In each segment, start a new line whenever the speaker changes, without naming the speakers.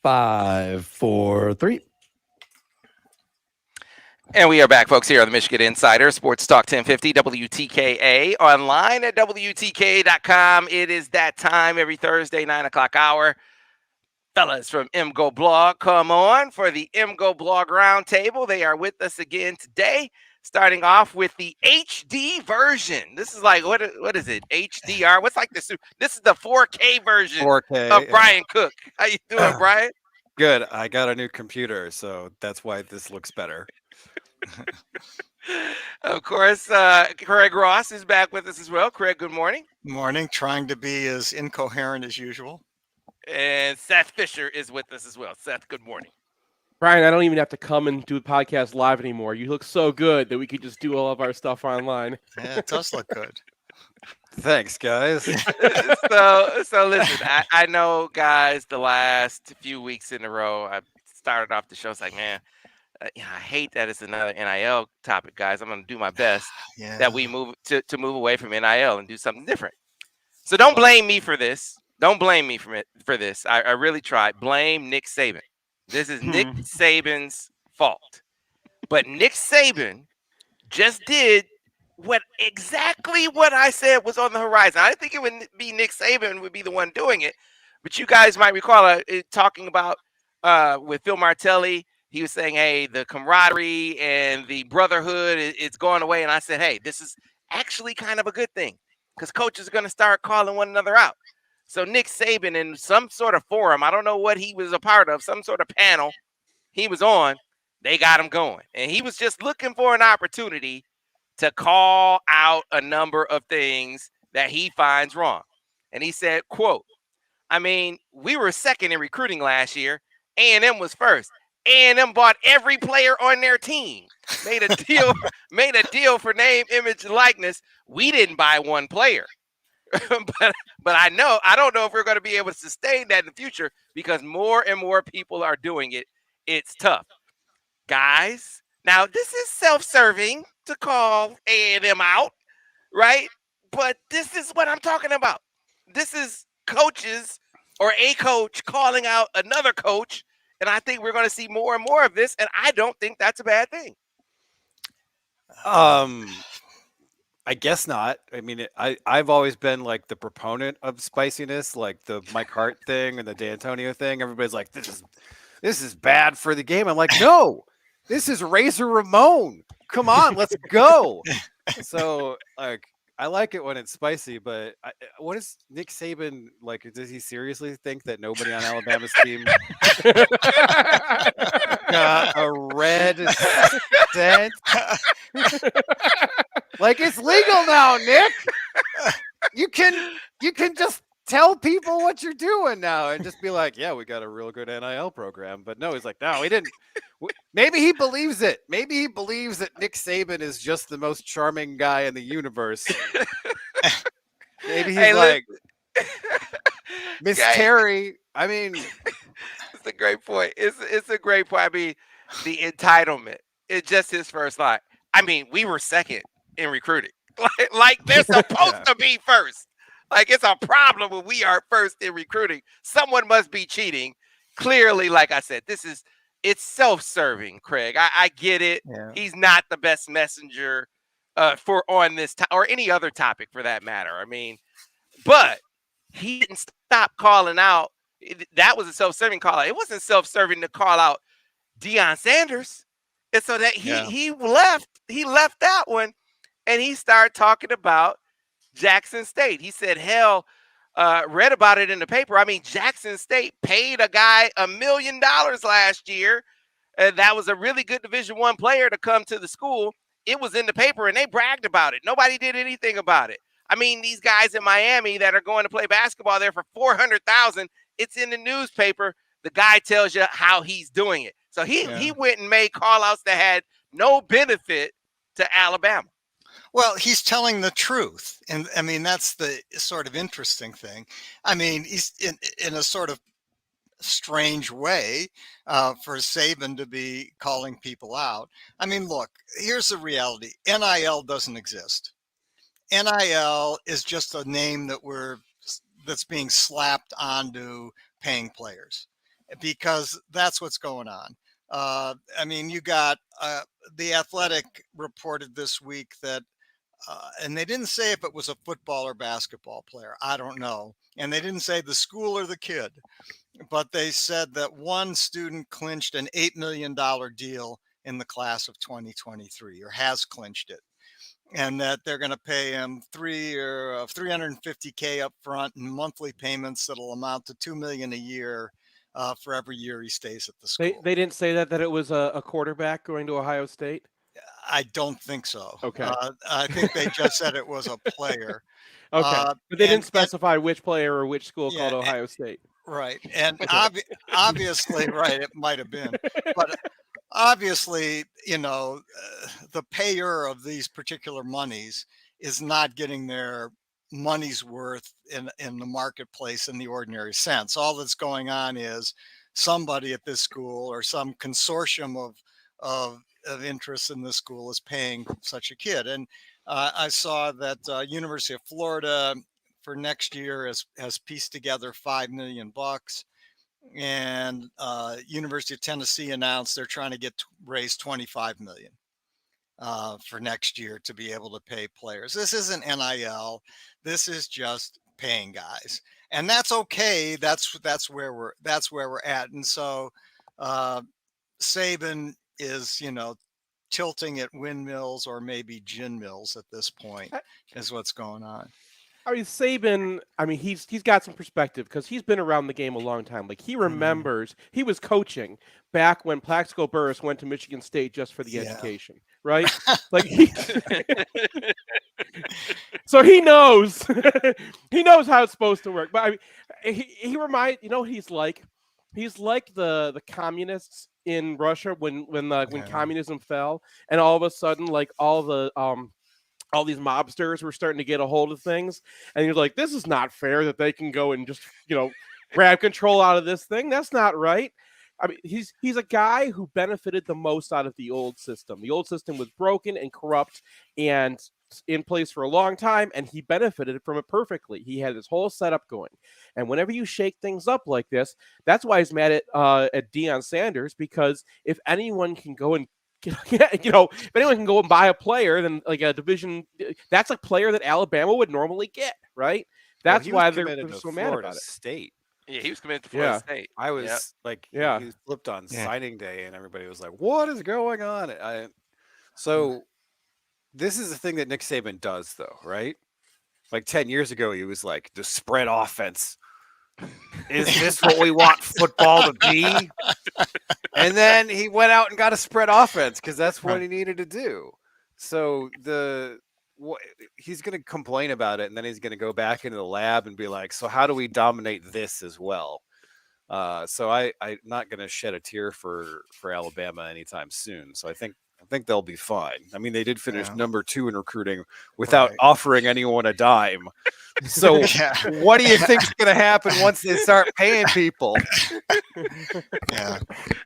5, 4, 3.
And we are back, folks, here on the Michigan Insider, Sports Talk 1050, WTKA, online at WTKA.com. It is that time every Thursday, 9 o'clock hour. Fellas from MGoBlog, come on for the MGoBlog Roundtable. They are with us again today, starting off with the HD version. This is like, what is it, HDR? What's like this? This is the 4K version
4K,
of Brian Cook. How you doing, Brian?
Good. I got a new computer, so that's why this looks better.
Of course, Craig Ross is back with us as well. Craig, good morning.
Morning. Trying to be as incoherent as usual.
And Seth Fisher is with us as well. Seth, good morning.
Brian, I don't even have to come and do the podcast live anymore. You look so good that we could just do all of our stuff online.
Yeah, it does look good.
Thanks, guys.
So listen, I know, guys, the last few weeks in a row, I started off the show. It's like, man, I hate that it's another NIL topic, guys. I'm going to do my best that we move to move away from NIL and do something different. So don't blame me for this. Don't blame me for this. I really tried. Blame Nick Saban. This is Nick Saban's fault. But Nick Saban just did exactly what I said was on the horizon. I didn't think it would be Nick Saban would be the one doing it. But you guys might recall talking about with Phil Martelli. He was saying, hey, the camaraderie and the brotherhood is going away. And I said, hey, this is actually kind of a good thing because coaches are going to start calling one another out. So Nick Saban in some sort of forum, I don't know what he was a part of, some sort of panel he was on, they got him going. And he was just looking for an opportunity to call out a number of things that he finds wrong. And he said, quote, I mean, we were second in recruiting last year. A&M was first. A&M bought every player on their team, made a deal for name, image, and likeness. We didn't buy one player. but I don't know if we're going to be able to sustain that in the future because more and more people are doing it. It's tough. Guys, now this is self-serving to call A&M out, right? But this is what I'm talking about. This is coaches or a coach calling out another coach. And I think we're going to see more and more of this. And I don't think that's a bad thing.
I guess not. I mean, I've always been like the proponent of spiciness, like the Mike Hart thing and the D'Antonio thing. Everybody's like, this is bad for the game. I'm like, no, this is Razor Ramon. Come on, let's go. So like, I like it when it's spicy, but what is Nick Saban like? Does he seriously think that nobody on Alabama's team got a red cent? Like, it's legal now, Nick. You can just tell people what you're doing now and just be like, yeah, we got a real good NIL program. But no, he's like, no, we didn't. Maybe he believes it. Maybe he believes that Nick Saban is just the most charming guy in the universe. Maybe he's like, Miss Terry. I mean,
it's a great point. It's a great point. I mean, the entitlement. It's just his first line. I mean, we were second in recruiting. Like they're supposed to be first. Like it's a problem when we are first in recruiting. Someone must be cheating. Clearly, like I said, it's self-serving, Craig. I get it. Yeah. He's not the best messenger for on this or any other topic for that matter. I mean, but he didn't stop calling out. That was a self-serving call out. It wasn't self-serving to call out Deion Sanders. And so that he left that one and he started talking about Jackson State. He said, hell, read about it in the paper. I mean, Jackson State paid a guy $1 million last year. That was a really good Division I player to come to the school. It was in the paper and they bragged about it. Nobody did anything about it. I mean, these guys in Miami that are going to play basketball there for $400,000, it's in the newspaper. The guy tells you how he's doing it. So he went and made call-outs that had no benefit to Alabama.
Well, he's telling the truth. And I mean, that's the sort of interesting thing. I mean, he's in a sort of strange way for Saban to be calling people out. I mean, look, here's the reality. NIL doesn't exist. NIL is just a name that's being slapped onto paying players. because that's what's going on. I mean, you got The Athletic reported this week that, and they didn't say if it was a football or basketball player. I don't know. And they didn't say the school or the kid, but they said that one student clinched an $8 million deal in the class of 2023, or has clinched it. And that they're going to pay him $350K up front and monthly payments that'll amount to $2 million a year for every year he stays at the school.
They didn't say that it was a quarterback going to Ohio State?
I don't think so.
Okay.
I think they just said it was a player.
Okay. But they didn't specify which player or which school called Ohio State.
Right. And obviously, right, it might have been. But obviously, the payer of these particular monies is not getting their money's worth in the marketplace in the ordinary sense. All that's going on is somebody at this school or some consortium of interest in this school is paying such a kid. And I saw that University of Florida for next year has pieced together $5 million. And University of Tennessee announced they're trying to raise $25 million for next year to be able to pay players. This isn't NIL. This is just paying guys, and that's okay. That's where we're at. And so Saban is, tilting at windmills or maybe gin mills at this point is what's going on.
I mean, Saban, he's got some perspective because he's been around the game a long time. Like, he remembers he was coaching back when Plaxico Burress went to Michigan State just for the education, right? Like, so he knows he knows how it's supposed to work. But he reminds, he's like the communists in Russia when communism fell, and all of a sudden, like, all these mobsters were starting to get a hold of things, and you're like, this is not fair that they can go and just, grab control out of this thing. That's not right. I mean, he's a guy who benefited the most out of the old system. The old system was broken and corrupt and in place for a long time, and he benefited from it perfectly. He had this whole setup going. And whenever you shake things up like this, that's why he's mad at Deion Sanders, because if anyone can go and if anyone can go and buy a player, then like a division, that's a player that Alabama would normally get, right? That's why they're so mad about it.
State.
Yeah, he was committed to Florida State.
I was he was flipped on signing day, and everybody was like, "What is going on?" So this is the thing that Nick Saban does, though, right? Like 10 years ago, he was like, "The spread offense. Is this what we want football to be?" And then he went out and got a spread offense because that's what he needed to do. So he's going to complain about it, and then he's going to go back into the lab and be like, "So how do we dominate this as well?" So I'm not going to shed a tear for Alabama anytime soon. So I think they'll be fine. I mean, they did finish number 2 in recruiting without offering anyone a dime. So what do you think is going to happen once they start paying people?
Yeah,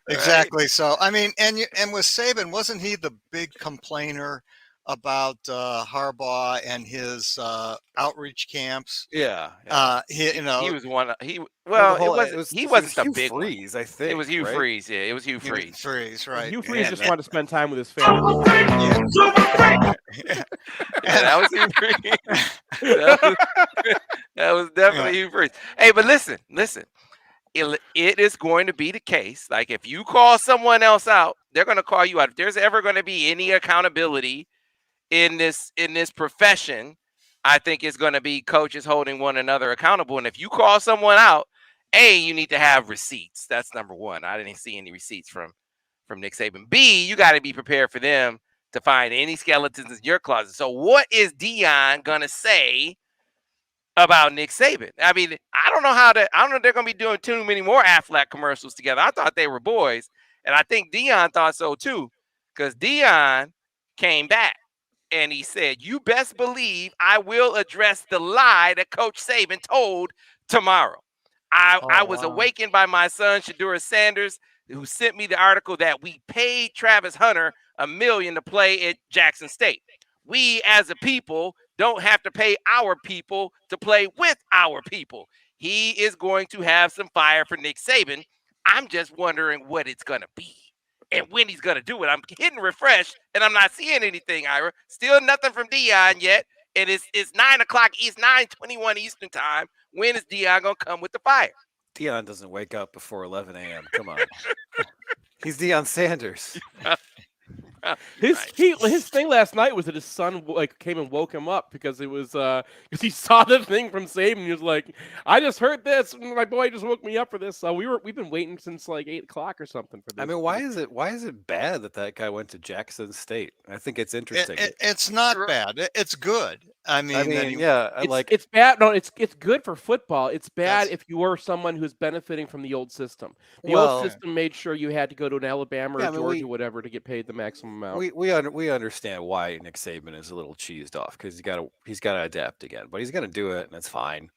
exactly. So, I mean, and with Saban, wasn't he the big complainer about Harbaugh and his outreach camps?
Yeah.
He
was one. He wasn't the big
Freeze, one. I think
it was Hugh
right?
Freeze. Yeah, it was Hugh Freeze.
Right.
Hugh Freeze just wanted to spend time with his family.
That was Hugh Freeze. That was definitely Hugh Freeze. Hey, but listen. It is going to be the case. Like, if you call someone else out, they're going to call you out. If there's ever going to be any accountability in this profession, I think it's going to be coaches holding one another accountable. And if you call someone out, A, you need to have receipts. That's number one. I didn't see any receipts from Nick Saban. B, you got to be prepared for them to find any skeletons in your closet. So what is Deion going to say about Nick Saban? I mean, I don't know if they're going to be doing too many more Aflac commercials together. I thought they were boys. And I think Deion thought so too, because Deion came back. And he said, "You best believe I will address the lie that Coach Saban told tomorrow. I was awakened by my son, Shedeur Sanders, who sent me the article that we paid Travis Hunter $1 million to play at Jackson State. We as a people don't have to pay our people to play with our people." He is going to have some fire for Nick Saban I'm just wondering what it's going to be and when he's going to do it. I'm hitting refresh, and I'm not seeing anything, Ira. Still nothing from Deion yet. And it's 9 o'clock. It's 9:21 Eastern time. When is Deion going to come with the fire?
Deion doesn't wake up before 11 a.m. Come on. He's Deion Sanders.
His
Right.
his thing last night was that his son came and woke him up because it was because he saw the thing from Saban. He was like, "I just heard this. And my boy just woke me up for this." So we've been waiting since like 8 o'clock or something for this.
I mean, why is it bad that guy went to Jackson State? I think it's interesting.
It's not bad. It's good. I mean,
It's bad. No, it's good for football. It's bad if you are someone who's benefiting from the old system. The old system made sure you had to go to an Alabama or Georgia, or whatever, to get paid the maximum amount.
We understand why Nick Saban is a little cheesed off because he's got to adapt again, but he's gonna do it, and it's fine.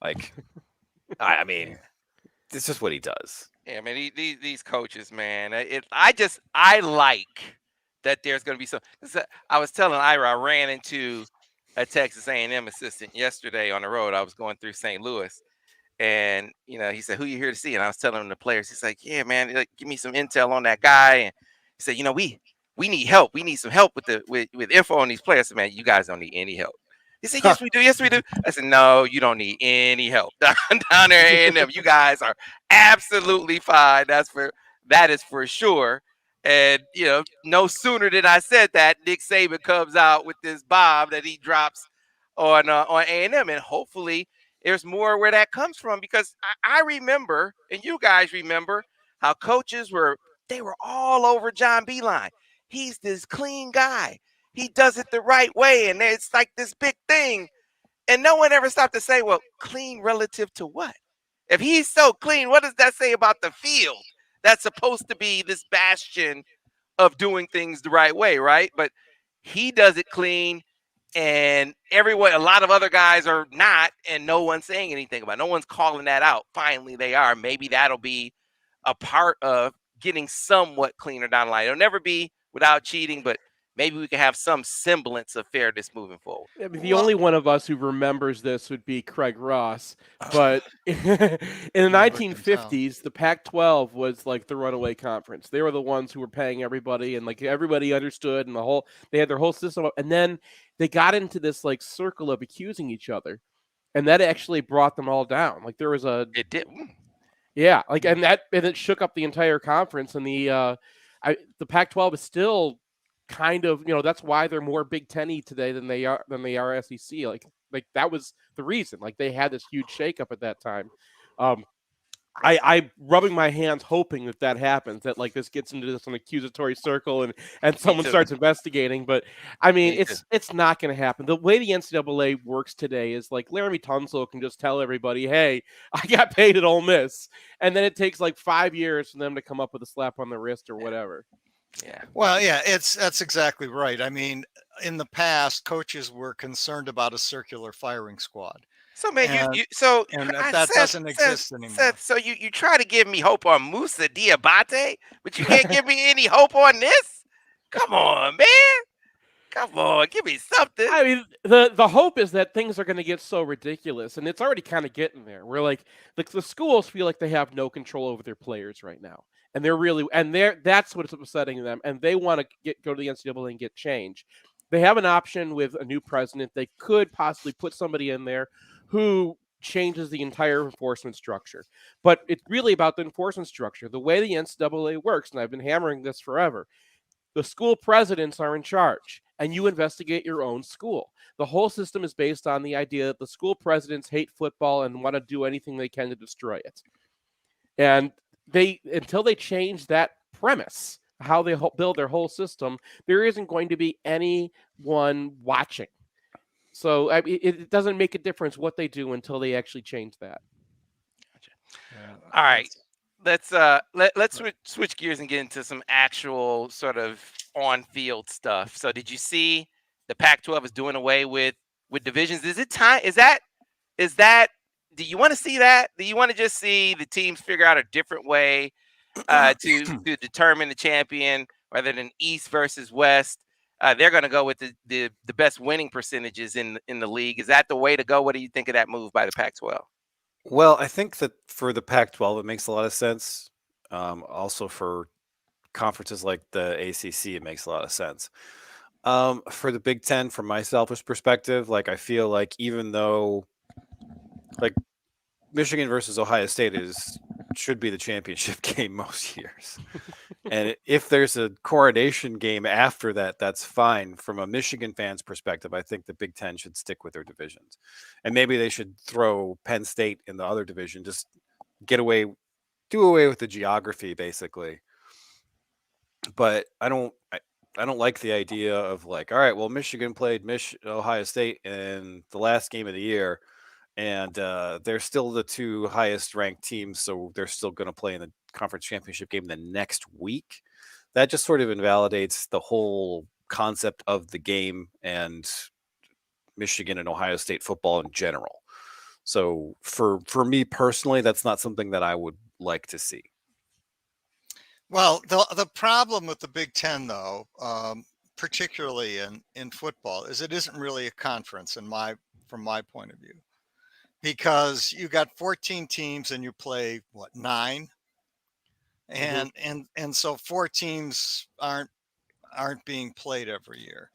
Like, I mean, it's just what he does.
Yeah, man, these coaches, man. I like that there's going to be some. I was telling Ira, I ran into a Texas A&M assistant yesterday on the road. I was going through St. Louis, and he said, "Who you here to see?" And I was telling him the players. He's like, "Yeah, man, give me some intel on that guy." And he said, "We need help. We need some help with info on these players." I said, "Man, you guys don't need any help." He said, "Yes, we do. Yes, we do." I said, "No, you don't need any help down there A&M. You guys are absolutely fine. That is for sure." And no sooner than I said that, Nick Saban comes out with this bomb that he drops on A&M, and hopefully there's more where that comes from, because I remember, and you guys remember, how coaches were all over John Beilein. He's this clean guy. He does it the right way, and it's like this big thing. And no one ever stopped to say, well, clean relative to what? If he's so clean, what does that say about the field? That's supposed to be this bastion of doing things the right way, right? But he does it clean, and a lot of other guys are not, and no one's saying anything about it. No one's calling that out. Finally, they are. Maybe that'll be a part of getting somewhat cleaner down the line. It'll never be without cheating, but maybe we can have some semblance of fairness moving forward.
I mean, the only one of us who remembers this would be Craig Ross. But in the 1950s, the Pac-12 was like the runaway conference. They were the ones who were paying everybody, and like everybody understood, and they had their whole system. And then they got into this like circle of accusing each other, and that actually brought them all down. Like there was
It did.
Yeah, like and it shook up the entire conference, and the Pac-12 is still kind of, that's why they're more Big Ten-y today than they are SEC. Like that was the reason. Like they had this huge shakeup at that time. I rubbing my hands hoping that happens, that like this gets into an accusatory circle and someone starts investigating. But I mean, it's not going to happen. The way the NCAA works today is like Laramie Tunsil can just tell everybody, "Hey, I got paid at Ole Miss," and then it takes like 5 years for them to come up with a slap on the wrist or whatever.
Yeah.
Well, yeah, that's exactly right. I mean, in the past, coaches were concerned about a circular firing squad.
So, man,
that doesn't exist anymore.
Seth, so you try to give me hope on Musa Diabate, but you can't give me any hope on this? Come on, man. Come on, give me something.
I mean, the hope is that things are going to get so ridiculous, and it's already kind of getting there. Where like the schools feel like they have no control over their players right now, and that's what's upsetting them, and they want to go to the NCAA and get change. They have an option with a new president. They could possibly put somebody in there who changes the entire enforcement structure. But it's really about the enforcement structure. The way the NCAA works, and I've been hammering this forever, the school presidents are in charge, and you investigate your own school. The whole system is based on the idea that the school presidents hate football and want to do anything they can to destroy it. And until they change that premise, how they build their whole system, there isn't going to be anyone watching. So it doesn't make a difference what they do until they actually change that.
Gotcha. All right, let's switch gears and get into some actual sort of on-field stuff. So, did you see the Pac-12 is doing away with divisions? Is it time? Is that? Do you want to see that? Do you want to just see the teams figure out a different way to determine the champion rather than East versus West? They're going to go with the best winning percentages in the league. Is that the way to go? What do you think of that move by the Pac-12?
Well, I think that for the Pac-12, it makes a lot of sense. Also for conferences like the ACC, it makes a lot of sense. For the Big Ten, from my selfish perspective, like I feel like even though like Michigan versus Ohio State should be the championship game most years. And if there's a coronation game after that, that's fine. From a Michigan fan's perspective, I think the Big Ten should stick with their divisions. And maybe they should throw Penn State in the other division, just do away with the geography, basically. But I don't like the idea of like, all right, well, Michigan played Ohio State in the last game of the year, and they're still the two highest ranked teams, so they're still going to play in the conference championship game the next week. That just sort of invalidates the whole concept of the game and Michigan and Ohio State football in general. So for me personally, that's not something that I would like to see.
Well, the problem with the Big Ten, though, particularly in football, is it isn't really a conference from my point of view, because you got 14 teams and you play 9, and so 4 teams aren't being played every year,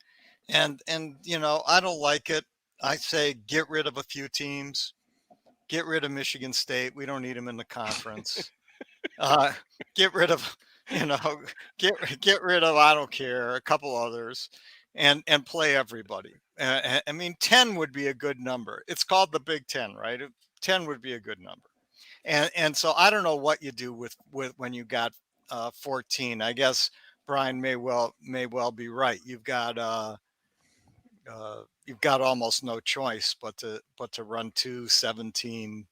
and I don't like it. I say get rid of a few teams, get rid of Michigan State. We don't need them in the conference. Get rid of get rid of, I don't care, a couple others, and play everybody. I mean, 10 would be a good number. It's called the Big Ten, right? 10 would be a good number. And so I don't know what you do with when you got 14. I guess Brian may well be right. You've got almost no choice but to run 2 17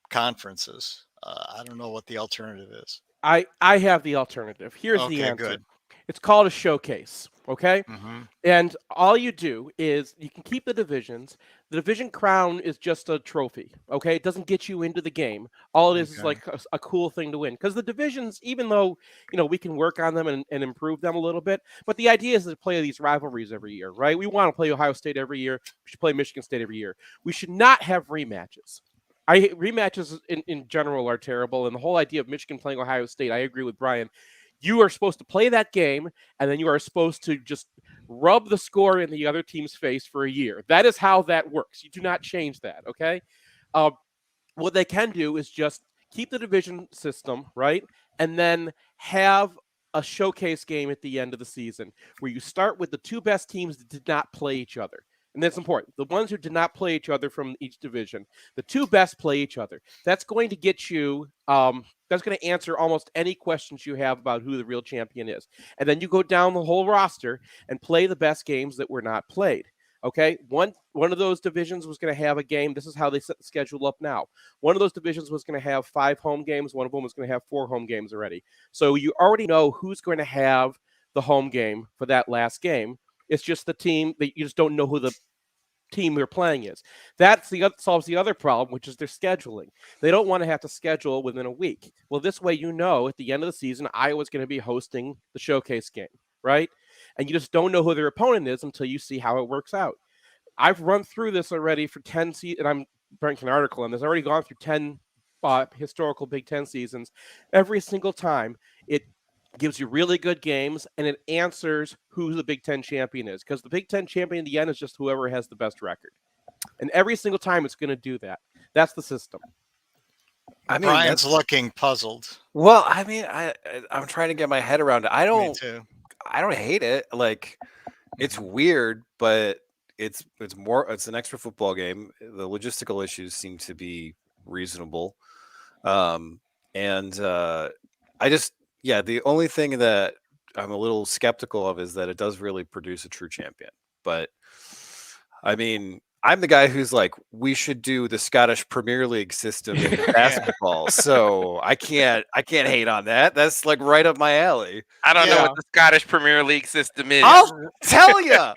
conferences. I don't know what the alternative is.
I have the alternative. Here's the answer.
Good.
It's called a showcase. Okay.
Mm-hmm.
And all you do is you can keep the divisions. The division crown is just a trophy. Okay. It doesn't get you into the game. All it is like a cool thing to win. Because the divisions, even though, we can work on them and improve them a little bit, but the idea is to play these rivalries every year, right? We want to play Ohio State every year. We should play Michigan State every year. We should not have rematches. Rematches in general are terrible. And the whole idea of Michigan playing Ohio State, I agree with Brian. You are supposed to play that game, and then you are supposed to just rub the score in the other team's face for a year. That is how that works. You do not change that, okay? What they can do is just keep the division system, right? And then have a showcase game at the end of the season where you start with the 2 best teams that did not play each other. And that's important. The ones who did not play each other from each division, the 2 best play each other. That's going to get you, that's going to answer almost any questions you have about who the real champion is. And then you go down the whole roster and play the best games that were not played. Okay, one of those divisions was going to have a game. This is how they set the schedule up now. One of those divisions was going to have 5 home games. One of them was going to have 4 home games already. So you already know who's going to have the home game for that last game. It's just the team that you just don't know who the team they're playing is. That solves the other problem, which is their scheduling. They don't want to have to schedule within a week. Well, this way, at the end of the season, Iowa's going to be hosting the showcase game, right? And you just don't know who their opponent is until you see how it works out. I've run through this already for 10 seasons, and I'm writing an article on this. I've already gone through 10 historical Big Ten seasons. Every single time, it gives you really good games, and it answers who the Big Ten champion is. Because the Big Ten champion in the end is just whoever has the best record. And every single time it's going to do that. That's the system.
I mean, Brian's looking puzzled.
Well, I mean, I'm trying to get my head around it.
Me too.
I don't hate it. Like, it's weird, but it's an extra football game. The logistical issues seem to be reasonable. The only thing that I'm a little skeptical of is that it does really produce a true champion. But I mean, I'm the guy who's like, we should do the Scottish Premier League system in basketball. So I can't hate on that. That's like right up my alley.
I don't know what the Scottish Premier League system is.
I'll tell you.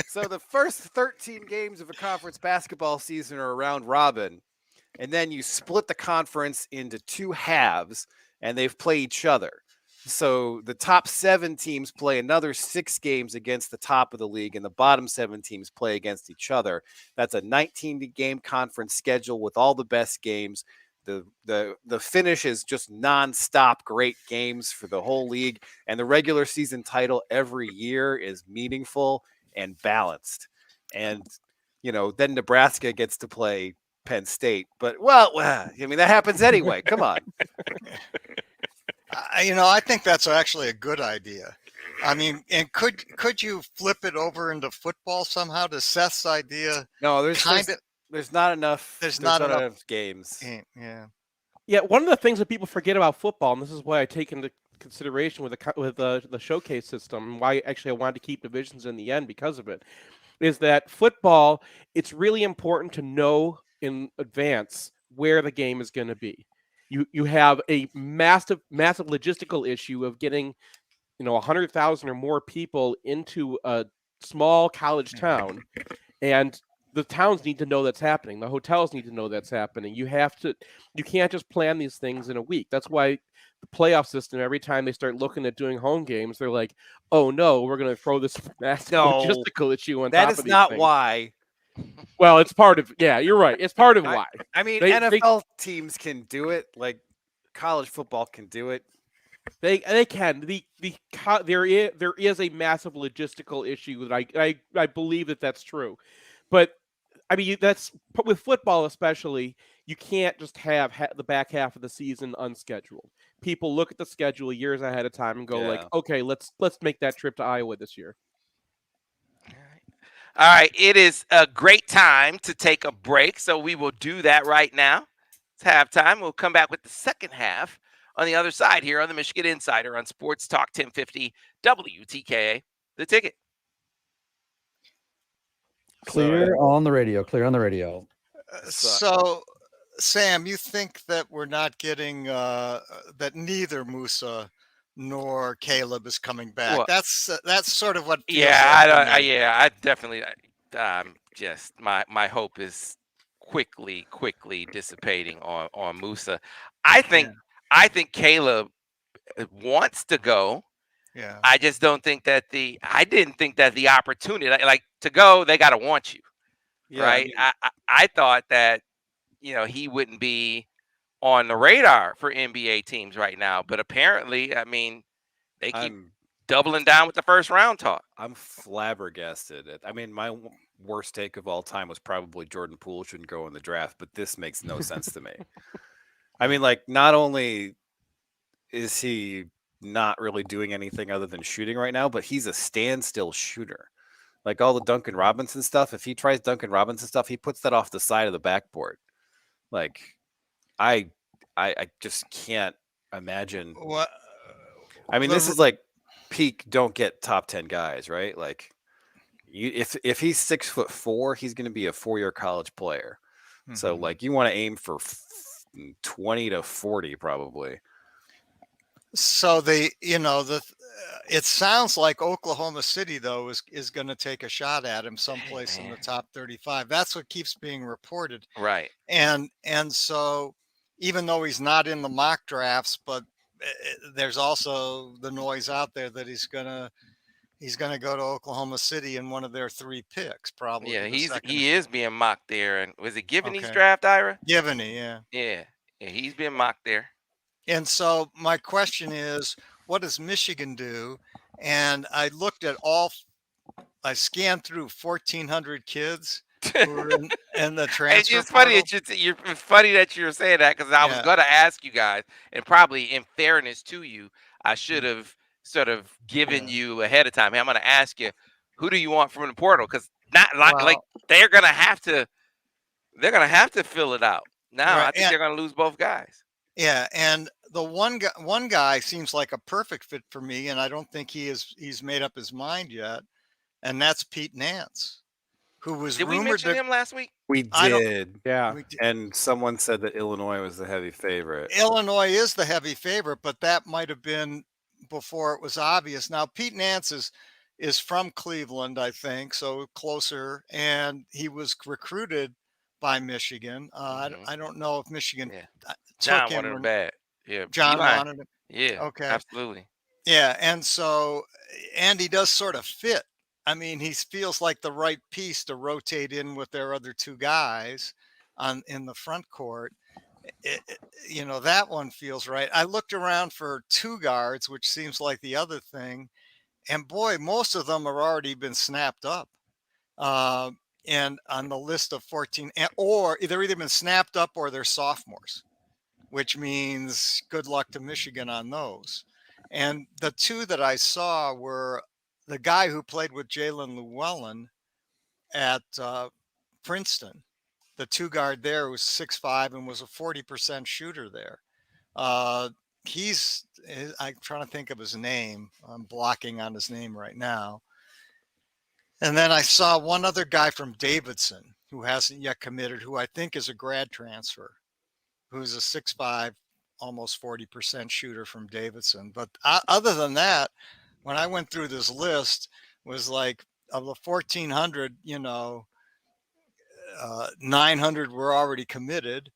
So the first 13 games of a conference basketball season are round robin. And then you split the conference into 2 halves, and they've played each other. So the top 7 teams play another 6 games against the top of the league, and the bottom 7 teams play against each other. That's a 19-game conference schedule with all the best games. The finish is just nonstop great games for the whole league, and the regular season title every year is meaningful and balanced. And then Nebraska gets to play Penn State, but I mean that happens anyway. Come on.
I think that's actually a good idea. I mean, and could you flip it over into football somehow to Seth's idea?
No, there's not enough.
There's not enough
games.
Yeah.
Yeah, one of the things that people forget about football, and this is why I take into consideration with the showcase system, and why actually I wanted to keep divisions in the end because of it, is that football, it's really important to know in advance where the game is going to be. You have a massive logistical issue of getting 100,000 or more people into a small college town, and the towns need to know that's happening. The hotels need to know that's happening. You can't just plan these things in a week. That's why the playoff system, every time they start looking at doing home games, they're like, oh no, we're going to throw this massive logistical issue on top of these things.
That is not why.
Well, it's part of, yeah, you're right. It's part of why.
I mean, NFL teams can do it. Like college football can do it.
They can. There is a massive logistical issue that I believe that's true, but I mean that's with football especially. You can't just have the back half of the season unscheduled. People look at the schedule years ahead of time and go like, okay, let's make that trip to Iowa this year.
All right, it is a great time to take a break, so we will do that right now. It's halftime. We'll come back with the second half on the other side here on the Michigan Insider on Sports Talk 1050 WTKA, The Ticket.
Clear on the radio.
So, Sam, you think that we're not getting that neither Musa nor Caleb is coming back? Well, that's sort of what.
I definitely. Just my hope is quickly dissipating on Musa. I think Caleb wants to go.
Yeah.
I just don't think that I didn't think that the opportunity, like to go, they got to want you, right? I mean, I thought that he wouldn't be on the radar for NBA teams right now, but apparently, I mean, they keep doubling down with the first round talk.
I'm flabbergasted. I mean, my worst take of all time was probably Jordan Poole shouldn't go in the draft, but this makes no sense to me. I mean, like, not only is he not really doing anything other than shooting right now, but he's a standstill shooter. Like all the Duncan Robinson stuff, if he tries Duncan Robinson stuff, he puts that off the side of the backboard. Like, I just can't imagine.
What?
I mean, this is like peak don't get top 10 guys, right? Like, if he's 6'4", he's going to be a 4-year college player. Mm-hmm. So, like, you want to aim for 20 to 40 probably.
So it sounds like Oklahoma City though is going to take a shot at him someplace in the top 35. That's what keeps being reported.
Right.
And so even though he's not in the mock drafts, but there's also the noise out there that he's going to go to Oklahoma City in one of their 3 picks probably.
Yeah, he is being mocked there. And was it Givney's draft, Ira?
Givney, yeah.
Yeah, he's been mocked there.
And so my question is, what does Michigan do? And I scanned through 1,400 kids who were in the transfer.
It's funny that you're saying that, because I was going to ask you guys, and probably in fairness to you, I should have sort of given you ahead of time. Hey, I'm going to ask you, who do you want from the portal? Because like they're going to have to fill it out. Now I think they're going to lose both guys.
Yeah, and the one guy seems like a perfect fit for me, and I don't think he's made up his mind yet, and that's Pete Nance, who was rumored.
Did we mention him last week?
We did,
yeah.
And someone said that Illinois was the heavy favorite.
Illinois is the heavy favorite, but that might have been before it was obvious. Now Pete Nance is from Cleveland, I think, so closer, and he was recruited by Michigan. I don't know if Michigan.
John wanted him bad. Yeah,
John wanted him.
Yeah,
okay,
absolutely.
Yeah, and he does sort of fit. I mean, he feels like the right piece to rotate in with their other two guys in the front court. That one feels right. I looked around for two guards, which seems like the other thing, and boy, most of them are already been snapped up. Uh, and on the list of 14, or they're either been snapped up or they're sophomores, which means good luck to Michigan on those. And the two that I saw were the guy who played with Jalen Llewellyn at Princeton. The two guard there was 6'5" and was a 40% shooter there. I'm trying to think of his name. I'm blocking on his name right now. And then I saw one other guy from Davidson who hasn't yet committed, who I think is a grad transfer, who's a 6'5", almost 40% shooter from Davidson. But other than that, when I went through this list, was like of the 1,400, 900 were already committed,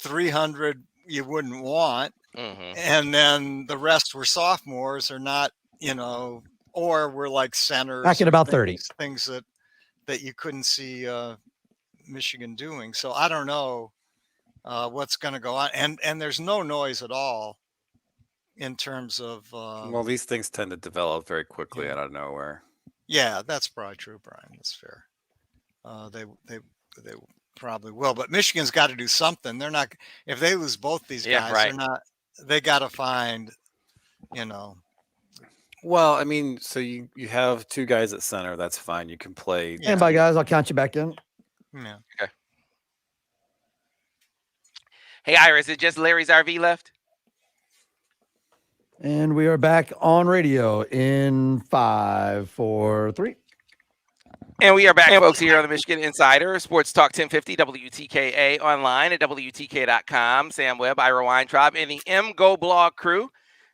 300 you wouldn't want, and then the rest were sophomores or not, or were like centers.
Back at about 30.
Things that you couldn't see Michigan doing. So I don't know what's going to go on, and there's no noise at all in terms of.
Well, these things tend to develop very quickly out of nowhere.
Yeah, that's probably true, Brian. That's fair. They probably will, but Michigan's got to do something. They're not, if they lose both these guys,
right.
they're not. They got to find,
Well, I mean, so you have two guys at center. That's fine. You can play.
And by guys, I'll count you back in.
Yeah.
Okay. Hey, Ira, is it just Larry's RV left?
And we are back on radio in 5, 4, 3.
And we are back, folks, here on the Michigan Insider, Sports Talk 1050, WTKA, online at WTK.com. Sam Webb, Ira Weintraub, and the MGoBlog crew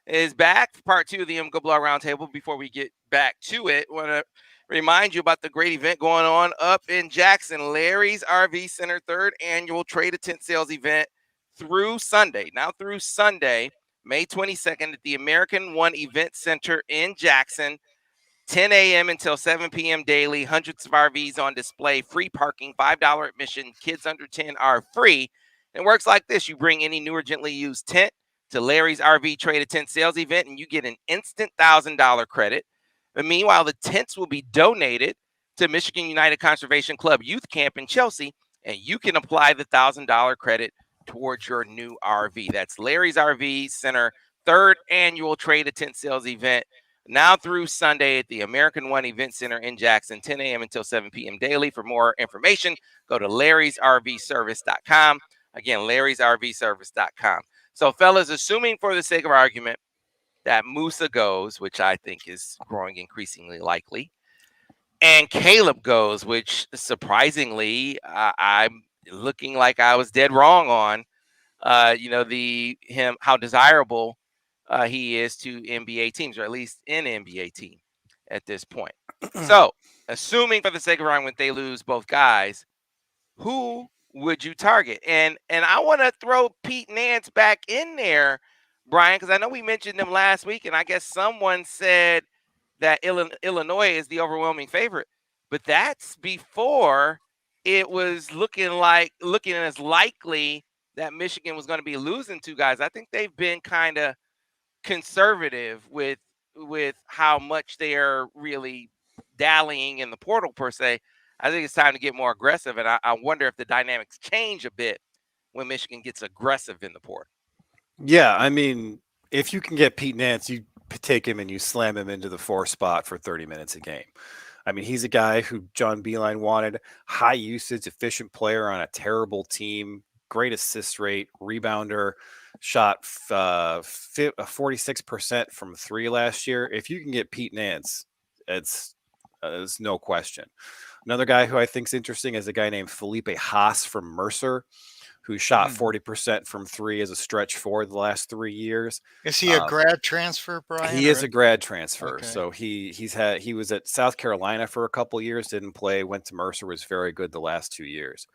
is back for part 2 of the MGoBlog Roundtable. Before we get back to it, I want to remind you about the great event going on up in Jackson, Larry's RV Center, 3rd annual Trade a Tent Sales event through Sunday. Now through Sunday, May 22nd at the American One Event Center in Jackson. 10 a.m. until 7 p.m. daily, hundreds of RVs on display, free parking, $5 admission, kids under 10 are free. It works like this. You bring any new or gently used tent to Larry's RV Trade a Tent Sales event, and you get an instant $1,000 credit. But meanwhile, the tents will be donated to Michigan United Conservation Club Youth Camp in Chelsea, and you can apply the $1,000 credit towards your new RV. That's Larry's RV Center, 3rd annual Trade a Tent Sales event. Now through Sunday at the American One Event Center in Jackson, 10 a.m. until 7 p.m. daily. For more information, go to larrysrvservice.com. Again, larrysrvservice.com. So, fellas, assuming for the sake of argument that Musa goes, which I think is growing increasingly likely, and Caleb goes, which surprisingly I'm looking like I was dead wrong on, how desirable he is to NBA teams, or at least an NBA team at this point. So, assuming for the sake of argument they lose both guys, who would you target? And I want to throw Pete Nance back in there, Brian, because I know we mentioned them last week, and I guess someone said that Illinois is the overwhelming favorite, but that's before it was looking as likely that Michigan was going to be losing two guys. I think they've been kind of conservative with how much they are really dallying in the portal per se. I think it's time to get more aggressive, and I wonder if the dynamics change a bit when Michigan gets aggressive in the portal.
Yeah, I mean, if you can get Pete Nance, you take him and you slam him into the 4 spot for 30 minutes a game. I mean, he's a guy who John Beilein wanted, high usage, efficient player on a terrible team, great assist rate, rebounder, shot 46% from 3 last year. If you can get Pete Nance, it's no question. Another guy who I think is interesting is a guy named Felipe Haas from Mercer, who shot 40% from 3 as a stretch forward the last 3 years.
Is he a grad transfer, Brian?
He is a grad transfer.
Okay.
So he was at South Carolina for a couple years, didn't play, went to Mercer, was very good the last 2 years.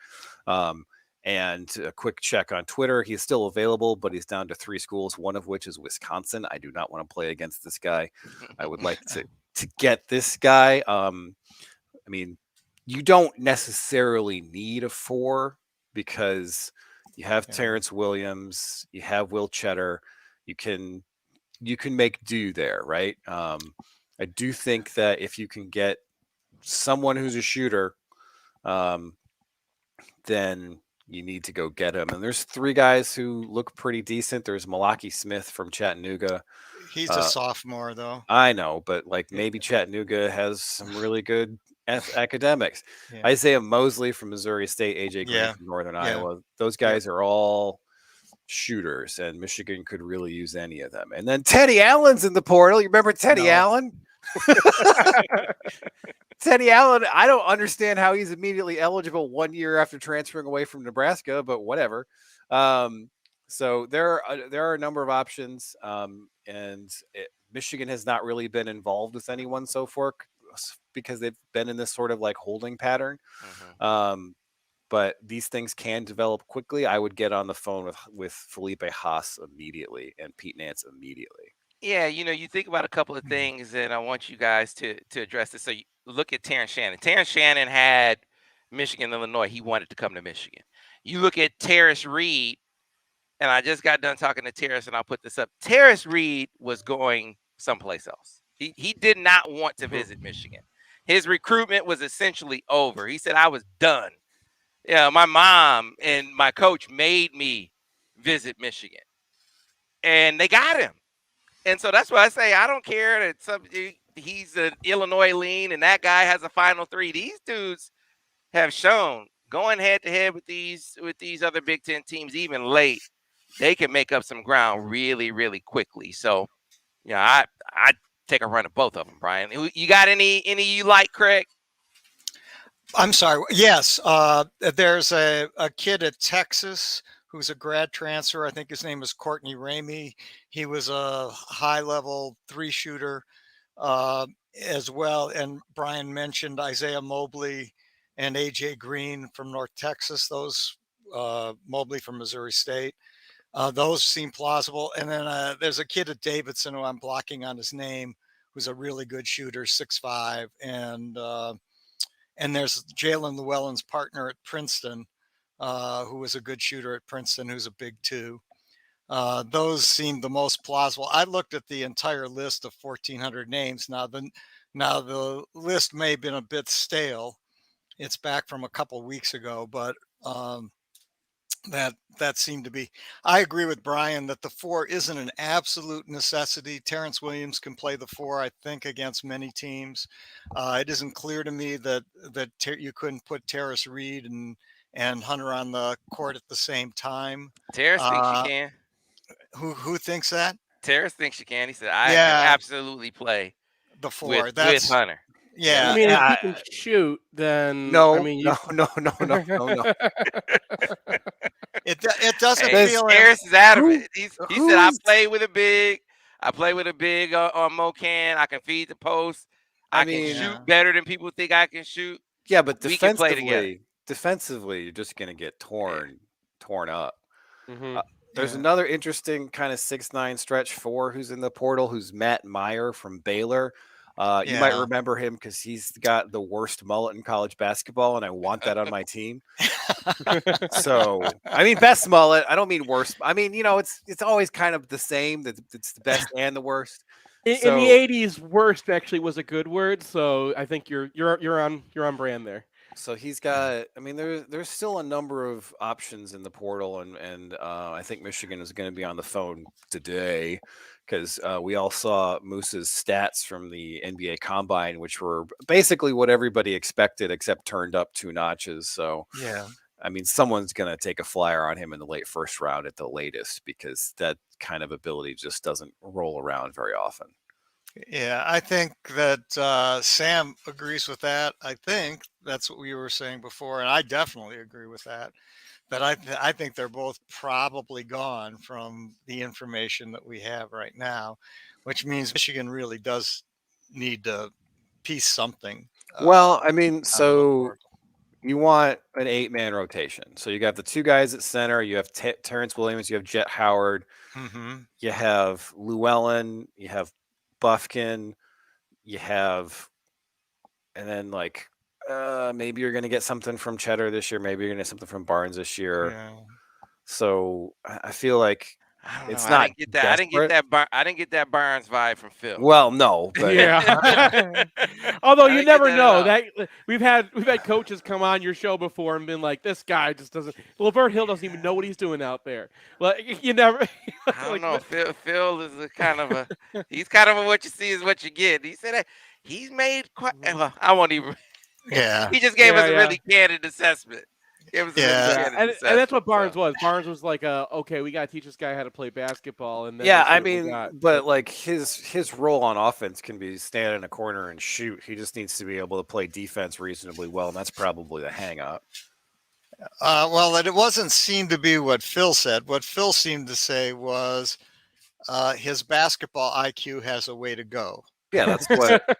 And a quick check on Twitter, he's still available, but he's down to 3 schools, one of which is Wisconsin. I do not want to play against this guy. I would like to get this guy. I mean, you don't necessarily need a 4 because you have Terrence Williams, you have Will Cheddar, you can make do there, right? I do think that if you can get someone who's a shooter, then you need to go get him. And there's 3 guys who look pretty decent. There's Malaki Smith from Chattanooga.
He's a sophomore, though.
I know, but like maybe Chattanooga has some really good academics.
Yeah.
Isaiah Mosley from Missouri State, AJ Green from Northern Iowa. Those guys are all shooters, and Michigan could really use any of them. And then Teddy Allen's in the portal. You remember Teddy Allen? Teddy Allen, I don't understand how he's immediately eligible 1 year after transferring away from Nebraska, but whatever. So there are a number of options, and Michigan has not really been involved with anyone so far because they've been in this sort of like holding pattern. But these things can develop quickly. I would get on the phone with Felipe Haas immediately and Pete Nance immediately.
Yeah, you think about a couple of things, and I want you guys to address this. So you look at Terrence Shannon. Terrence Shannon had Michigan, Illinois. He wanted to come to Michigan. You look at Terrace Reed, and I just got done talking to Terrace, and I'll put this up. Terrace Reed was going someplace else. He did not want to visit Michigan. His recruitment was essentially over. He said, I was done. Yeah, my mom and my coach made me visit Michigan. And they got him. And so that's why I say I don't care that he's an Illinois lean and that guy has a Final 3. These dudes have shown going head-to-head with these other Big Ten teams, even late, they can make up some ground really, really quickly. So, I take a run at both of them, Brian. You got any you like, Craig?
I'm sorry. Yes. There's a kid at Texas who's a grad transfer. I think his name is Courtney Ramey. He was a high-level 3-shooter as well. And Brian mentioned Isaiah Mobley and AJ Green from North Texas. Those Mobley from Missouri State. Those seem plausible. And then there's a kid at Davidson who I'm blocking on his name, who's a really good shooter, 6'5", and there's Jalen Llewellyn's partner at Princeton, who was a good shooter at Princeton, who's a big 2. Those seem the most plausible. I looked at the entire list of 1,400 names. Now the list may have been a bit stale. It's back from a couple weeks ago, but that seemed to be. I agree with Brian that the 4 isn't an absolute necessity. Terrence Williams can play the 4, I think, against many teams. It isn't clear to me that you couldn't put Terrace Reed and Hunter on the court at the same time.
Terrace thinks you can.
Who thinks that?
Terrace thinks you can. He said, I can absolutely play
the 4.
With Hunter.
Yeah.
I mean, if he can shoot, then
no.
It doesn't feel.
Terrace is out of it. He said, I play with a big. I play with a big on Mocan. I can feed the post. I can shoot better than people think I can shoot.
Yeah, but
we can play together.
Defensively, you're just going to get torn up.
Mm-hmm.
There's another interesting kind of 6'9" stretch 4 who's in the portal, who's Matt Meyer from Baylor. You might remember him because he's got the worst mullet in college basketball, and I want that on my team. So, I mean, best mullet. I don't mean worst. I mean, it's always kind of the same. It's the best and the worst.
In the 80s, worst actually was a good word. So I think you're on brand there.
So he's got. I mean, there's still a number of options in the portal, and I think Michigan is going to be on the phone today. Because we all saw Moose's stats from the NBA Combine, which were basically what everybody expected, except turned up 2 notches. So, I mean, someone's going to take a flyer on him in the late first round at the latest, because that kind of ability just doesn't roll around very often.
Yeah, I think that Sam agrees with that. I think that's what we were saying before, and I definitely agree with that. But I think they're both probably gone from the information that we have right now, which means Michigan really does need to piece something.
Well, I mean, so you want an 8-man rotation. So you got the 2 guys at center. You have Terrence Williams. You have Jet Howard.
Mm-hmm.
You have Llewellyn. You have Buffkin. You have, and then like maybe you're going to get something from Cheddar this year. Maybe you're going to get something from Barnes this year.
Yeah.
So I feel like
I don't
it's
know.
not.
I didn't get that Barnes vibe from Phil.
Well, no, but
Yeah. Although
I
you
didn't get
never
that at
know
all.
that we've had coaches come on your show before and been like, this guy just doesn't. Levert Hill doesn't even know what he's doing out there. Like you never.
I don't know. Phil is a kind of a he's kind of a what you see is what you get. He said that he's made quite. Well, I won't even.
Yeah.
He just gave us a
Yeah.
really candid assessment. Gave us a really
Yeah.
candid
And
assessment,
that's what Barnes
so.
was. Barnes was like, okay, we got to teach this guy how to play basketball. And then
yeah,
we'll see
I
what we
mean,
got.
but like his role on offense can be stand in a corner and shoot. He just needs to be able to play defense reasonably well, and that's probably the hang up.
Well, it wasn't seen to be what Phil said. What Phil seemed to say was his basketball IQ has a way to go.
Yeah, that's what.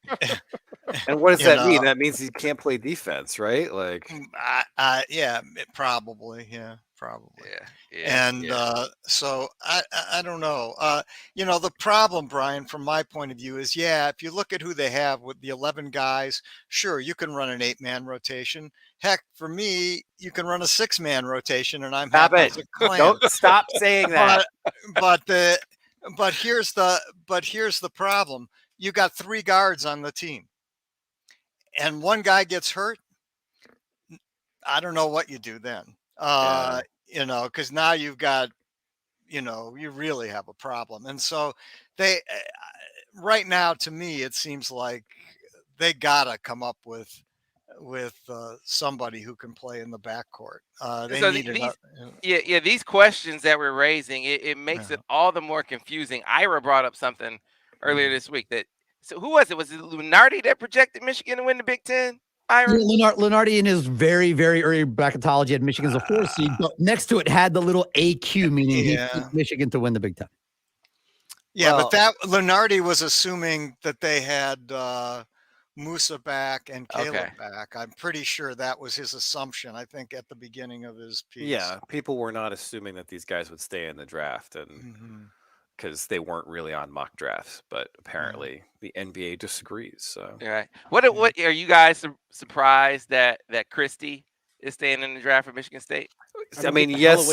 And what does
You
that mean?
know.
That means he can't play defense, right? Like,
Yeah, probably. Yeah, probably.
Yeah.
And so I don't know. The problem, Brian, from my point of view is, if you look at who they have with the 11 guys, sure, you can run an 8-man rotation. Heck, for me, you can run a 6-man rotation, and I'm
stop
happy
it!
as a clam.
Don't stop saying that.
But here's the problem. You got 3 guards on the team, and one guy gets hurt. I don't know what you do then. Because now you've got, you really have a problem. And so they, right now, to me, it seems like they gotta come up with somebody who can play in the backcourt. They
So
need
these questions that we're raising, it makes it all the more confusing. Ira brought up something earlier this week so who was it? Was it Lunardi that projected Michigan to win the Big Ten? Ira?
Yeah, Lunardi in his very, very early bracketology had Michigan as a 4 seed, but next to it had the little AQ, meaning he picked Michigan to win the Big Ten.
Yeah, but that Lunardi was assuming that they had Musa back and Caleb back. I'm pretty sure that was his assumption. I think at the beginning of his piece.
Yeah, people were not assuming that these guys would stay in the draft, and because they weren't really on mock drafts, but apparently the NBA disagrees. So,
right. What are you guys surprised that Christie is staying in the draft for Michigan State?
I mean, yes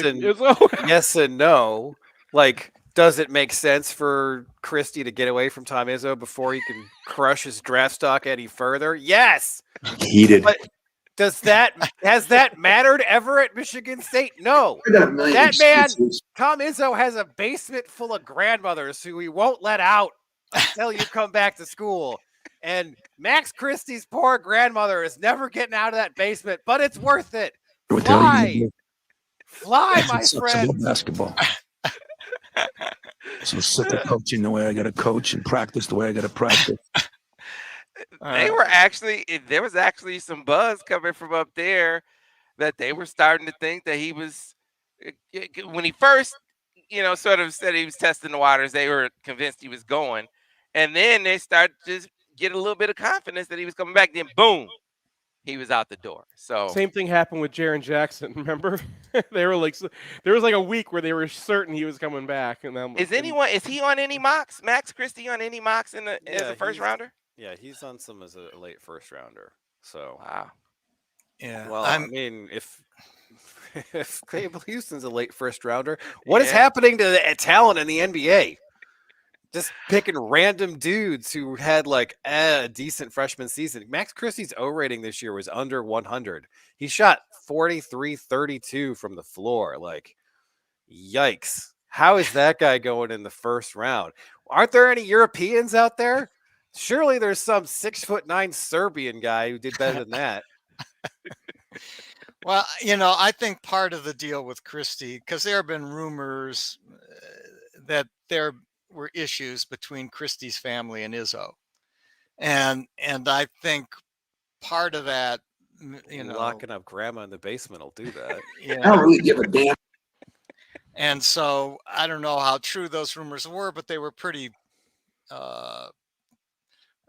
and no. Like, does it make sense for Christie to get away from Tom Izzo before he can crush his draft stock any further? Yes.
Heated.
But has that mattered ever at Michigan State? No. That man, Tom Izzo, has a basement full of grandmothers who he won't let out until you come back to school. And Max Christie's poor grandmother is never getting out of that basement, but it's worth it. Fly, my friend.
Basketball. So sick of coaching the way I got to coach and practice the way I got to practice.
There was actually some buzz coming from up there that they were starting to think that he was, when he first, sort of said he was testing the waters, they were convinced he was going. And then they started to just get a little bit of confidence that he was coming back. Then boom, he was out the door. So
same thing happened with Jaren Jackson. Remember, they were like, there was like a week where they were certain he was coming back. And then
is he on any mocks? Max Christie on any mocks as a first rounder?
Yeah, he's on some as a late first rounder. So
wow.
Yeah. Well, I mean, if Cable Houston's a late first rounder, what is happening to the talent in the NBA? Just picking random dudes who had like a decent freshman season. Max Christie's O rating this year was under 100. He shot 43-32 from the floor. Like, yikes. How is that guy going in the first round? Aren't there any Europeans out there? Surely there's some 6'9" Serbian guy who did better than that.
Well, I think part of the deal with Christie, because there have been rumors that there were issues between Christie's family and Izzo. And I think part of that,
locking up grandma in the basement will do that.
I don't really give a damn.
And so I don't know how true those rumors were, but they were pretty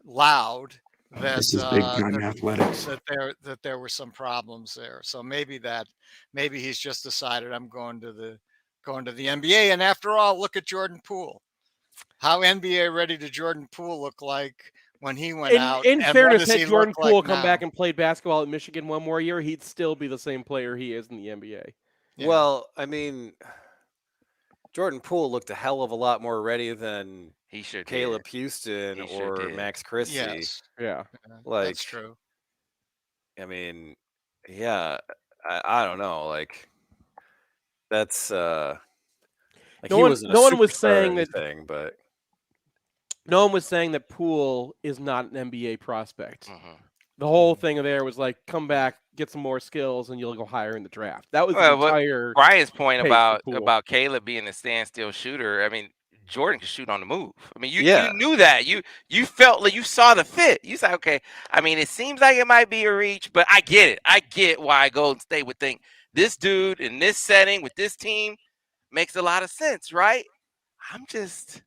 loud. that
This is big time athletics.
that there were some problems there. So maybe he's just decided I'm going to the NBA. And after all, look at Jordan Poole. How NBA ready did Jordan Poole look like when he went out?
In
and
fairness,
what does
had
he
Jordan
look like
Poole come
now?
back and played basketball at Michigan one more year, he'd still be the same player he is in the NBA.
Yeah.
Well, I mean, Jordan Poole looked a hell of a lot more ready than
He sure
Caleb
did.
Houston
He sure
or
did.
Max Christie.
Yes,
Yeah.
Like,
that's true.
I mean, yeah, I don't know. Like, that's like
No
he
one-
wasn't a
no one was
superstar or
saying that-
anything, but
No one was saying that Poole is not an NBA prospect.
Mhm.
The whole thing there was like, come back, get some more skills, and you'll go higher in the draft. That was the
Well,
entire
Brian's point
case for Poole.
about Caleb being a standstill shooter. I mean, Jordan could shoot on the move. I mean, you
Yeah.
knew that. You felt like you saw the fit. You said, okay. I mean, it seems like it might be a reach, but I get it. I get why Golden State would think this dude in this setting with this team makes a lot of sense, right? I'm just.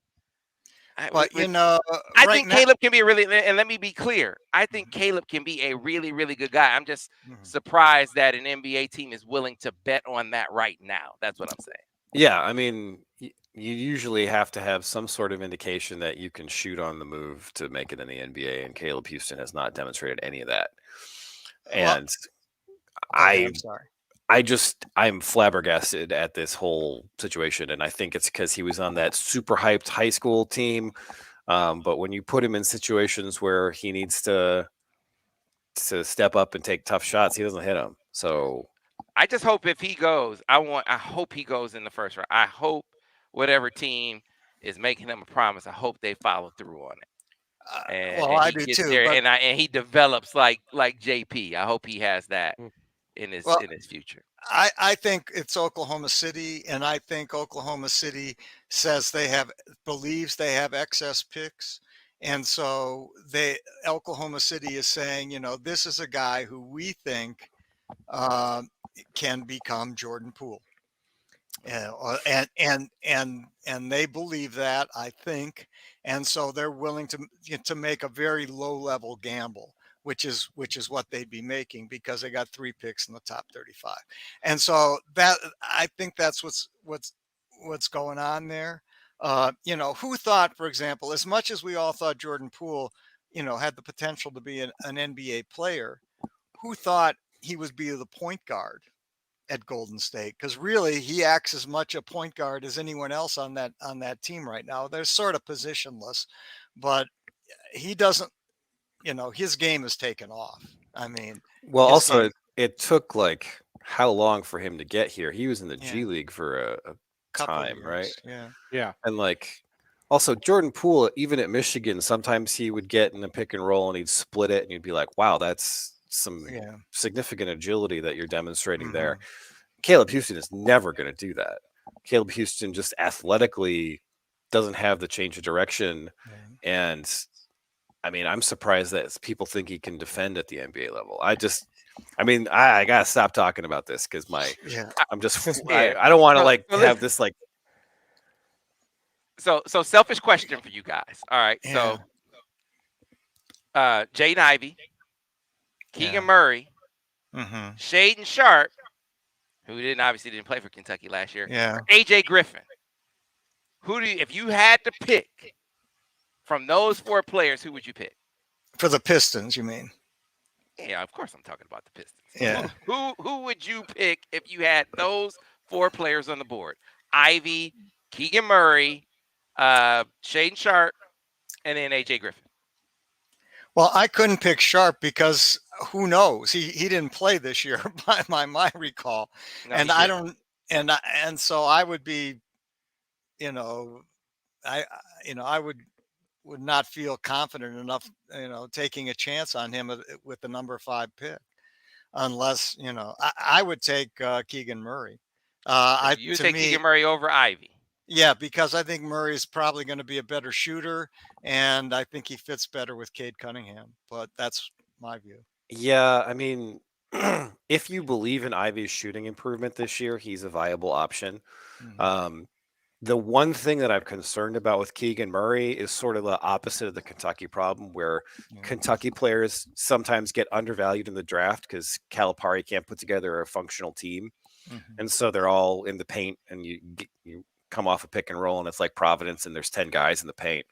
But
I
right
think
now,
Caleb can be and let me be clear. I think Caleb can be a really, really good guy. I'm just
Mhm.
surprised that an NBA team is willing to bet on that right now. That's what I'm saying.
yeah, I mean, you usually have to have some sort of indication that you can shoot on the move to make it in the NBA, and Caleb Houston has not demonstrated any of that.
Well,
And
I'm sorry.
I'm flabbergasted at this whole situation, and I think it's because he was on that super hyped high school team. But when you put him in situations where he needs to step up and take tough shots, he doesn't hit them. So
I just hope if he goes, I hope he goes in the first round. I hope whatever team is making him a promise, I hope they follow through on it. And
I
he
do
gets
too.
there,
But
and he develops like JP. I hope he has that in his future.
I think it's Oklahoma City, and I think Oklahoma City believes they have excess picks. And so Oklahoma City is saying, this is a guy who we think can become Jordan Poole. And they believe that, I think. And so they're willing to make a very low level gamble, which is what they'd be making because they got 3 picks in the top 35. And so that, I think that's what's going on there. Who thought, for example, as much as we all thought Jordan Poole, had the potential to be an NBA player, who thought he would be the point guard at Golden State? Because really, he acts as much a point guard as anyone else on that team right now. They're sort of positionless, but he doesn't. His game has taken off. I mean,
well, also it took like how long for him to get here? He was in the
Yeah.
G League for a
couple
time,
years,
right?
Yeah.
And like also Jordan Poole, even at Michigan, sometimes he would get in a pick and roll and he'd split it, and you'd be like, wow, that's some significant agility that you're demonstrating there. Caleb Houston is never going to do that. Caleb Houston just athletically doesn't have the change of direction. And I mean, I'm surprised that people think he can defend at the NBA level. I got to stop talking about this because I'm just, I don't want to have this like.
So selfish question for you guys. All right.
Yeah.
So Jaden Ivey, Keegan Murray, Shaden Sharp, who obviously didn't play for Kentucky last year.
Yeah.
AJ Griffin. If you had to pick from those 4 players, who would you pick?
For the Pistons, you mean?
Yeah, of course I'm talking about the Pistons.
Yeah.
Who would you pick if you had those 4 players on the board? Ivy, Keegan Murray, Shaden Sharp, and then AJ Griffin.
Well, I couldn't pick Sharp because who knows? He didn't play this year by my recall.
No,
and I don't and so I would be, I would not feel confident enough, taking a chance on him with the number 5 pick, unless, I would take Keegan Murray.
You take Keegan Murray over Ivy.
Yeah, because I think Murray is probably going to be a better shooter, and I think he fits better with Cade Cunningham. But that's my view.
Yeah, I mean, if you believe in Ivy's shooting improvement this year, he's a viable option. The one thing that I'm concerned about with Keegan Murray is sort of the opposite of the Kentucky problem, where Kentucky players sometimes get undervalued in the draft because Calipari can't put together a functional team. And so they're all in the paint, and you come off a pick and roll, and it's like Providence, and there's 10 guys in the paint.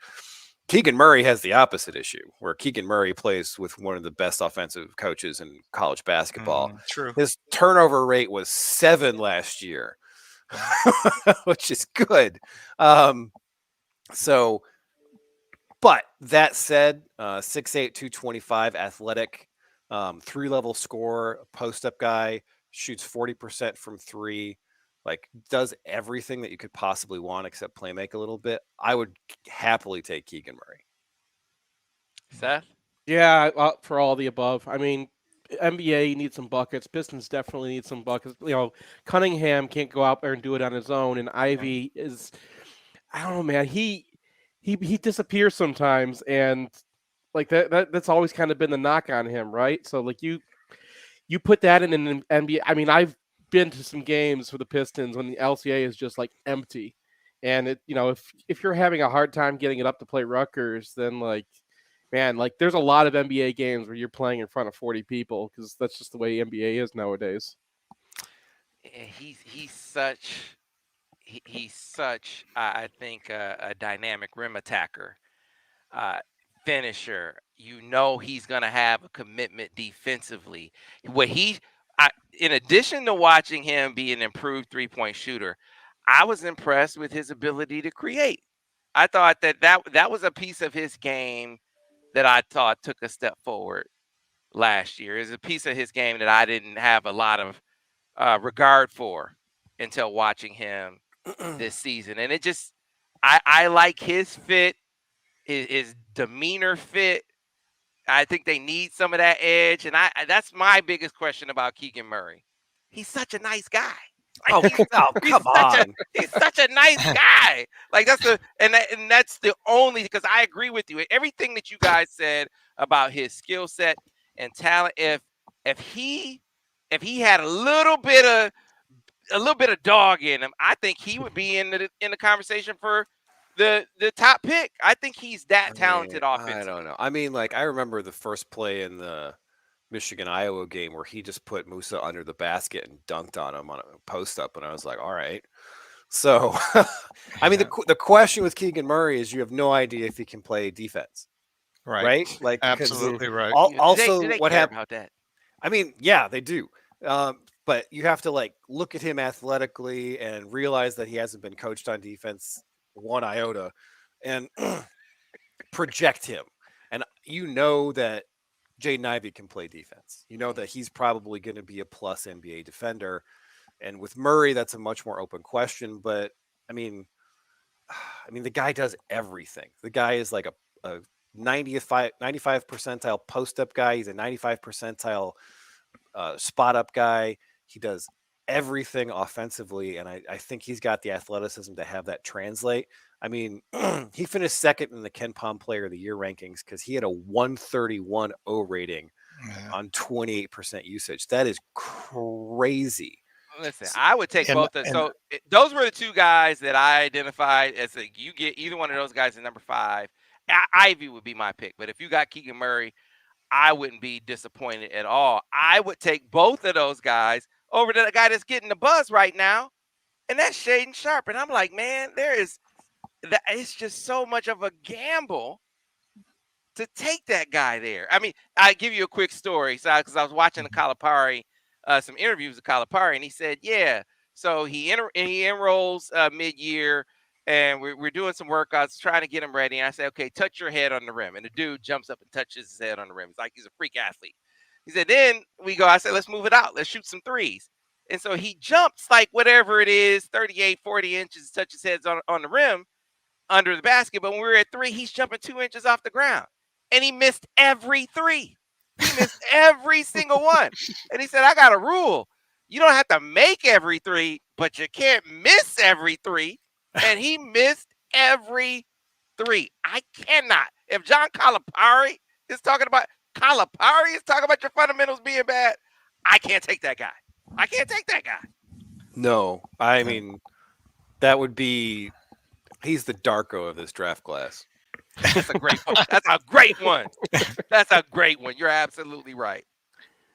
Keegan Murray has the opposite issue, where Keegan Murray plays with one of the best offensive coaches in college basketball.
True.
His turnover rate was 7 last year, which is good. But that said, 6'8", 225, athletic, 3-level scorer, post-up guy, shoots 40% from 3, like does everything that you could possibly want except play make a little bit. I would happily take Keegan Murray.
Seth?
Yeah, for all the above. I mean, NBA needs some buckets. Pistons definitely need some buckets. You know, Cunningham can't go out there and do it on his own, and Ivy is, I don't know, man. He disappears sometimes, and like that's always kind of been the knock on him, right? So like you put that in an NBA. I mean, I've been to some games for the Pistons when the LCA is just like empty, and if you're having a hard time getting it up to play Rutgers, then like, man, like there's a lot of NBA games where you're playing in front of 40 people because that's just the way NBA is nowadays.
He's such I think a dynamic rim attacker, finisher. He's gonna have a commitment defensively. In addition to watching him be an improved 3-point shooter, I was impressed with his ability to create. I thought that was a piece of his game that I thought took a step forward last year. Is a piece of his game that I didn't have a lot of regard for until watching him this season. And it just, I like his fit, his demeanor fit. I think they need some of that edge. And that's my biggest question about Keegan Murray. He's such a nice guy. Like,
Come on.
He's such a nice guy. Like that's the only, because I agree with you. Everything that you guys said about his skill set and talent, if he had a little bit of dog in him, I think he would be in the conversation for the top pick. I think he's that talented offensively.
I don't know. I mean, like, I remember the first play in the Michigan-Iowa game where he just put Musa under the basket and dunked on him on a post-up, and I was like, all right. So, I mean, the question with Keegan Murray is you have no idea if he can play defense. Right? Like,
absolutely right.
Also,
do they
what
care
happened
about that?
I mean, yeah, they do. But you have to like look at him athletically and realize that he hasn't been coached on defense one iota and project him. And you know that Jaden Ivey can play defense. You know that he's probably going to be a plus NBA defender. And with Murray, that's a much more open question. But I mean, the guy does everything. The guy is like a 95 percentile post-up guy. He's a 95 percentile spot-up guy. He does everything offensively, and I think he's got the athleticism to have that translate. I mean, he finished second in the Ken Pom Player of the Year rankings because he had a 131 O rating on 28% usage. That is crazy.
Listen, I would take both. Those were the two guys that I identified as you get either one of those guys at number 5. Ivy would be my pick, but if you got Keegan Murray, I wouldn't be disappointed at all. I would take both of those guys over to the guy that's getting the buzz right now, and that's Shaedon Sharpe. And I'm like, man, it's just so much of a gamble to take that guy there. I mean, I give you a quick story, because I was watching the Calipari, some interviews with Calipari, and he said, yeah, so he enrolls mid-year, and we're doing some workouts, trying to get him ready. And I say, okay, touch your head on the rim. And the dude jumps up and touches his head on the rim. It's like he's a freak athlete. He said, then I said, let's move it out. Let's shoot some threes. And so he jumps like whatever it is, 38, 40 inches, touches heads on the rim under the basket. But when we were at 3, he's jumping 2 inches off the ground. And he missed every 3. He missed every single one. And he said, I got a rule. You don't have to make every 3, but you can't miss every 3. And he missed every 3. I cannot. If John Calipari is talking about your fundamentals being bad, I can't take that guy.
No, I mean, that would be He's the Darko of this draft class.
That's a great one. That's a great one. That's a great one. You're absolutely right.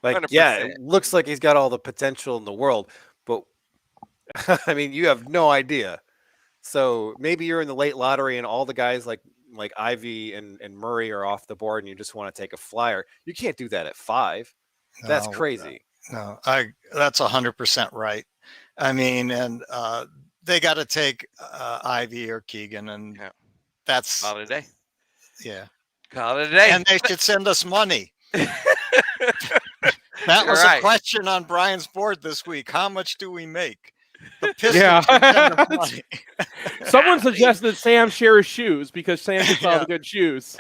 Like,
100%.
yeah, it looks like he's got all the potential in the world, but I mean, you have no idea. So maybe you're in the late lottery and all the guys like Ivy and Murray are off the board and you just want to take a flyer. You can't do that at 5. That's
No,
crazy.
No, that's 100% right. I mean, and they got to take Ivy or Keegan, and
Yeah.
that's
Call it a day.
yeah.
Call it a day.
And they should send us money. That
You're
was
right.
a question on Brian's board this week. How much do we make? The Pistons
Yeah.
should send us money.
Someone suggested Sam share his shoes because Sam gets all
Yeah.
the good shoes.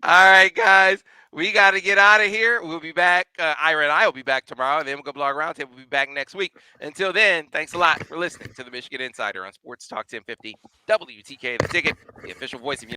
All right, guys. We got to get out of here. We'll be back. Ira and I will be back tomorrow. The MGoBlog Roundtable will be back next week. Until then, thanks a lot for listening to the Michigan Insider on Sports Talk 1050 WTK The Ticket, the official voice of